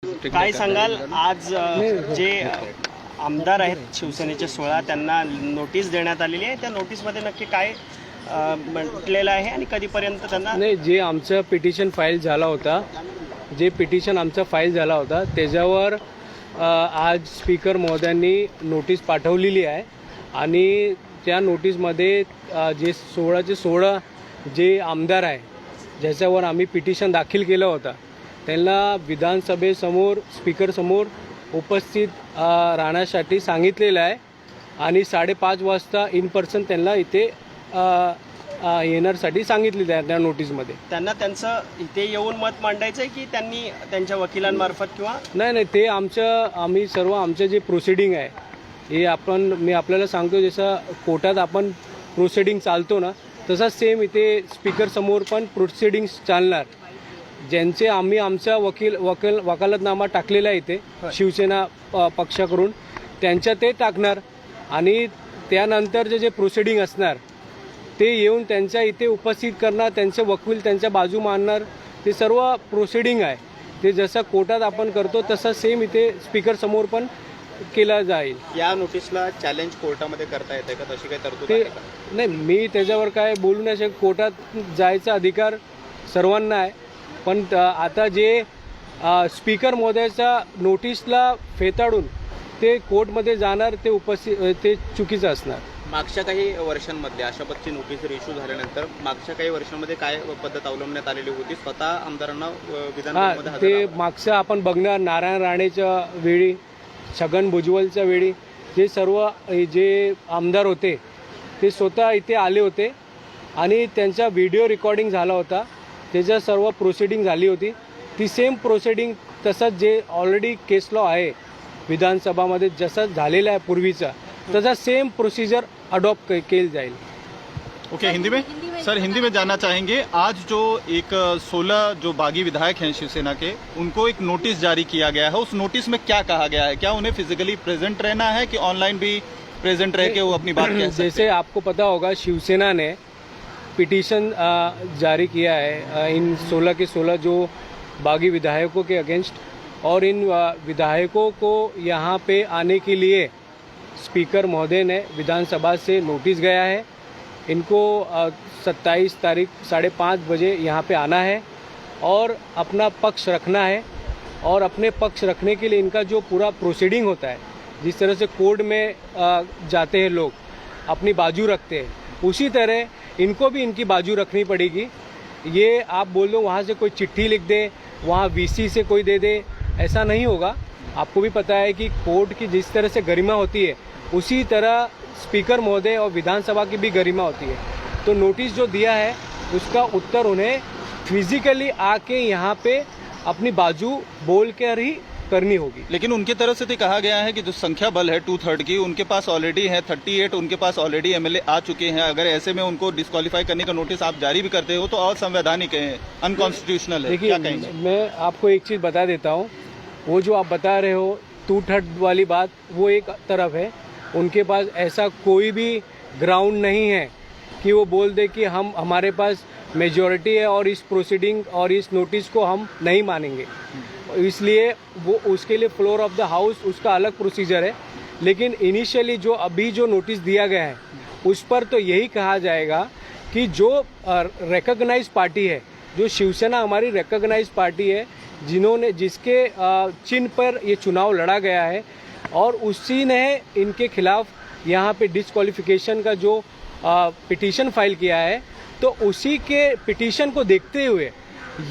काय सांगाल आज जे आमदार आहेत शिवसेनेचे 16 त्यांना नोटीस देण्यात आलेली आहे, त्या नोटीसमध्ये नक्की काय म्हटलेलं आहे आणि कधीपर्यंत त्यांना नाही, जे आमचं पिटिशन फाईल झाला होता, त्याच्यावर आज स्पीकर महोदयांनी नोटीस पाठवलेली आहे आणि त्या नोटीसमध्ये जे 16चे 16 जे आमदार आहे ज्याच्यावर आम्ही पिटिशन दाखल केलं होतं त्यांना विधानसभेसमोर स्पीकरसमोर उपस्थित राहण्यासाठी सांगितलेलं आहे आणि 5:30 वाजता इन पर्सन त्यांना इथे येण्यासाठी सांगितलेलं आहे त्या नोटीसमध्ये. त्यांना त्यांचं इथे येऊन मत मांडायचं आहे की त्यांनी त्यांच्या वकिलांमार्फत किंवा नाही, ते आम्ही सर्व आमचं जे प्रोसिडिंग आहे हे मी आपल्याला सांगतो, जसं कोर्टात आपण प्रोसिडिंग चालतो ना तसा सेम इथे स्पीकरसमोर पण प्रोसिडिंग्स चालणार. ज्यांचे आम्ही आमचा वकालतनामा टाकलेला आहे इथे शिवसेना पक्षाकडून त्यांच्या ते टाकणार आणि त्यानंतर जे प्रोसिडिंग असणार ते येऊन त्यांच्या इथे उपस्थित करणार, त्यांचे वकील त्यांच्या बाजू मांडणार. ते सर्व प्रोसिडिंग आहे ते जसं कोर्टात आपण करतो तसं सेम इथे स्पीकरसमोर पण केला जाईल. या नोटीसला चॅलेंज कोर्टामध्ये करता येते का, तशी काही तरतूद ते नाही, मी त्याच्यावर काय बोलू नाही शकत. कोर्टात जायचा अधिकार सर्वांना आहे, पण आता जे स्पीकर महोदयाच्या नोटीसला फेटाळून ते कोर्टमध्ये जाणार ते चुकीचं असणार. मागच्या काही वर्षांमध्ये अशा पद्धतीची नोटीस इश्यू झाल्यानंतर मागच्या काही वर्षांमध्ये काय पद्धत अवलंबण्यात आलेली होती? स्वतः आमदारांना विधानसभेमध्ये ते मागचं आपण बघणार, नारायण राणेच्या वेळी, छगन भुजबळच्या वेळी जे सर्व जे आमदार होते ते स्वतः इथे आले होते आणि त्यांचा व्हिडिओ रेकॉर्डिंग झाला होता, त्याच्या सर्व प्रोसिडिंग झाली होती. ती सेम प्रोसिडिंग तसंच जे ऑलरेडी केस लॉ आहे विधानसभामध्ये जसं झालेलं आहे पूर्वीचा तसा सेम प्रोसीजर अडॉप्ट केल जाएगी. ओके, हिंदी में सर, हिंदी में जानना चाहेंगे, आज जो एक 16 जो बागी विधायक हैं शिवसेना के, उनको एक नोटिस जारी किया गया है, उस नोटिस में क्या कहा गया है? क्या उन्हें फिजिकली प्रेजेंट रहना है कि ऑनलाइन भी प्रेजेंट रह के वो अपनी बात कह सकते हैं? जैसे आपको पता होगा शिवसेना ने पिटीशन जारी किया है इन 16 के 16 जो बागी विधायकों के अगेंस्ट, और इन विधायकों को यहाँ पे आने के लिए स्पीकर महोदय ने विधानसभा से नोटिस गया है. इनको 27 तारीख 5:30 बजे यहाँ पे आना है और अपना पक्ष रखना है. और अपने पक्ष रखने के लिए इनका जो पूरा प्रोसीडिंग होता है, जिस तरह से कोर्ट में जाते हैं लोग अपनी बाजू रखते हैं, उसी तरह इनको भी इनकी बाजू रखनी पड़ेगी. ये आप बोल दो वहाँ से कोई चिट्ठी लिख दे, वहाँ वीसी से कोई दे दे, ऐसा नहीं होगा. आपको भी पता है कि कोर्ट की जिस तरह से गरिमा होती है उसी तरह स्पीकर महोदय और विधानसभा की भी गरिमा होती है. तो नोटिस जो दिया है उसका उत्तर उन्हें फिजिकली आके यहाँ पे अपनी बाजू बोल कर ही करनी होगी. लेकिन उनकी तरफ से तो कहा गया है कि जो संख्या बल है 2/3 की उनके पास ऑलरेडी है, 38 उनके पास ऑलरेडी एमएलए आ चुके हैं. अगर ऐसे में उनको डिस्क्वालीफाई करने का नोटिस आप जारी भी करते हो तो असंवैधानिक है, अनकॉन्स्टिट्यूशनल है. क्या कहेंगे? मैं आपको एक चीज़ बता देता हूँ, वो जो आप बता रहे हो 2/3 वाली बात, वो एक तरफ है. उनके पास ऐसा कोई भी ग्राउंड नहीं है कि वो बोल दे कि हमारे पास मेजॉरिटी है और इस प्रोसीडिंग और इस नोटिस को हम नहीं मानेंगे. इसलिए वो उसके लिए फ्लोर ऑफ द हाउस उसका अलग प्रोसीजर है. लेकिन इनिशियली जो अभी जो नोटिस दिया गया है उस पर तो यही कहा जाएगा कि जो रिकॉग्नाइज पार्टी है, जो शिवसेना हमारी रिकॉग्नाइज पार्टी है, जिसके चिन्ह पर ये चुनाव लड़ा गया है और उसी ने इनके खिलाफ यहाँ पे डिस्क्वालिफिकेशन का जो पिटीशन फाइल किया है, तो उसी के पिटीशन को देखते हुए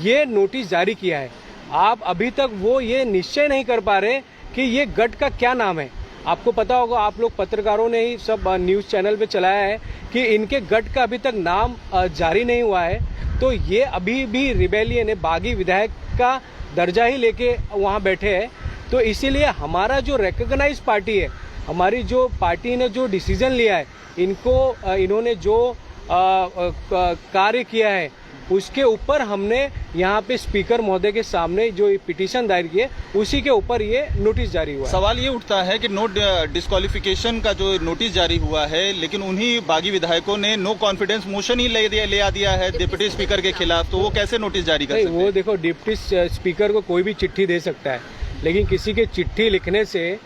ये नोटिस जारी किया है. आप अभी तक वो ये निश्चय नहीं कर पा रहे कि ये गट का क्या नाम है. आपको पता होगा, आप लोग पत्रकारों ने ही सब न्यूज़ चैनल पे चलाया है कि इनके गट का अभी तक नाम जारी नहीं हुआ है. तो ये अभी भी रिबेलियन है, बागी विधायक का दर्जा ही लेके वहाँ बैठे हैं. तो इसीलिए हमारा जो रिकॉग्नाइज पार्टी है, हमारी जो पार्टी ने जो डिसीजन लिया है, इन्होंने जो कार्य किया है उसके ऊपर हमने यहाँ पे स्पीकर महोदय के सामने जो पिटीशन दायर किए उसी के ऊपर ये नोटिस जारी हुआ. सवाल ये उठता है कि नो डिस्क्वालिफिकेशन का जो नोटिस जारी हुआ है, लेकिन उन्हीं बागी विधायकों ने नो कॉन्फिडेंस मोशन ही ले आ दिया है डिप्टी स्पीकर के खिलाफ, तो वो कैसे नोटिस जारी कर सकते हैं? वो देखो, डिप्टी स्पीकर को कोई भी चिट्ठी दे सकता है. लेकिन किसी के चिट्ठी लिखने से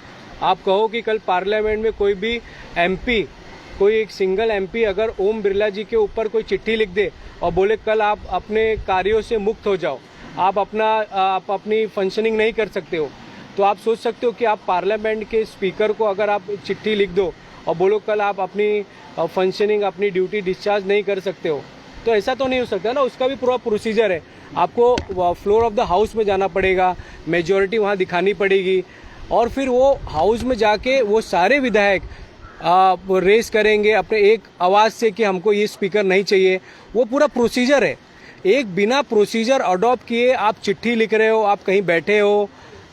आप कहो कि कल पार्लियामेंट में कोई भी एमपी, कोई एक सिंगल एमपी अगर ओम बिरला जी के ऊपर कोई चिट्ठी लिख दे और बोले कल आप अपने कार्यों से मुक्त हो जाओ, आप अपनी फंक्शनिंग नहीं कर सकते हो, तो आप सोच सकते हो कि आप पार्लियामेंट के स्पीकर को अगर आप चिट्ठी लिख दो और बोलो कल आप अपनी फंक्शनिंग, अपनी ड्यूटी डिस्चार्ज नहीं कर सकते हो, तो ऐसा तो नहीं हो सकता ना। उसका भी पूरा प्रोसीजर है। आपको फ्लोर ऑफ द हाउस में जाना पड़ेगा, मेजॉरिटी वहाँ दिखानी पड़ेगी और फिर वो हाउस में जाके वो सारे विधायक रेस करेंगे अपने एक आवाज़ से कि हमको ये स्पीकर नहीं चाहिए। वो पूरा प्रोसीजर है। एक बिना प्रोसीजर अडॉप्ट किए आप चिट्ठी लिख रहे हो, आप कहीं बैठे हो,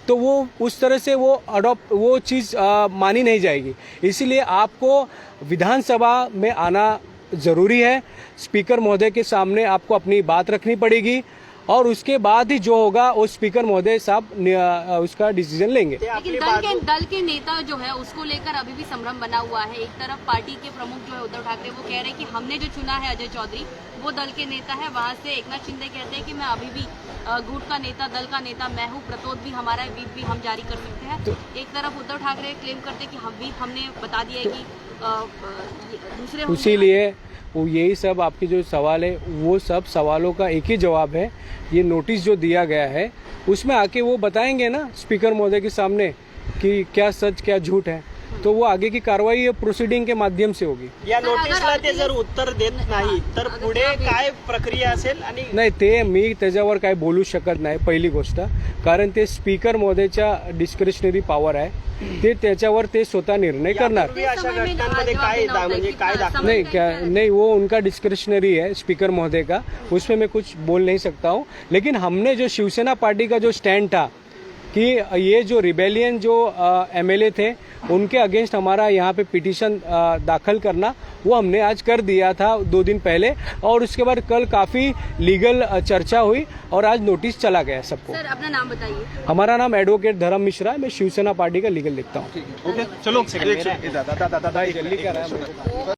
तो वो उस तरह से वो चीज़ मानी नहीं जाएगी। इसीलिए आपको विधानसभा में आना ज़रूरी है। स्पीकर महोदय के सामने आपको अपनी बात रखनी पड़ेगी और उसके बाद ही जो होगा वो स्पीकर महोदय साहब उसका डिसीजन लेंगे। लेकिन दल के नेता जो है उसको लेकर अभी भी संभ्रम बना हुआ है। एक तरफ पार्टी के प्रमुख जो है उद्धव ठाकरे वो कह रहे हैं कि हमने जो चुना है अजय चौधरी वो दल के नेता है। वहाँ से एकनाथ शिंदे कहते हैं कि मैं अभी भी गुट का नेता, दल का नेता मैं हूँ, प्रतोद भी हमारा है, व्हीप भी हम जारी कर सकते हैं। तो एक तरफ उद्धव ठाकरे क्लेम करते हैं कि हमने बता दिया है कि दूसरे, इसीलिए वो यही सब आपके जो सवाल है वो सब सवालों का एक ही जवाब है। ये नोटिस जो दिया गया है उसमें आके वो बताएंगे ना स्पीकर महोदय के सामने कि क्या सच क्या झूठ है, तो वो आगे की कारवाई प्रोसिडिंग के माध्यम से होगी। या नोटीसला ते जर उत्तर देत नाही तर पुढे काय प्रक्रिया असेल? आणि नाही, ते मी त्याच्यावर काय बोलू शकत नाही पहिली गोष्ट, कारण ते स्पीकर महोदयच्या डिस्क्रिशनरी पॉवर आहे, ते त्याच्यावर ते स्वतः निर्णय करणार। अशा घटनांमध्ये काय म्हणजे काय दाखवलं नहीं, वो उनका डिस्क्रिशनरी है स्पीकर महोदय का, उसमें मैं कुछ बोल नहीं सकता हूँ। लेकिन हमने जो शिवसेना पार्टी का जो स्टैंड था कि ये जो रिबेलियन जो एमएलए थे उनके अगेंस्ट हमारा यहाँ पे पिटीशन दाखिल करना, वो हमने आज कर दिया था 2 दिन पहले और उसके बाद कल काफ़ी लीगल चर्चा हुई और आज नोटिस चला गया सबको। सर अपना नाम बताइए। हमारा नाम एडवोकेट धर्म मिश्रा है, मैं शिवसेना पार्टी का लीगल लिखता हूँ। ओके, चलो जल्दी कर रहा है।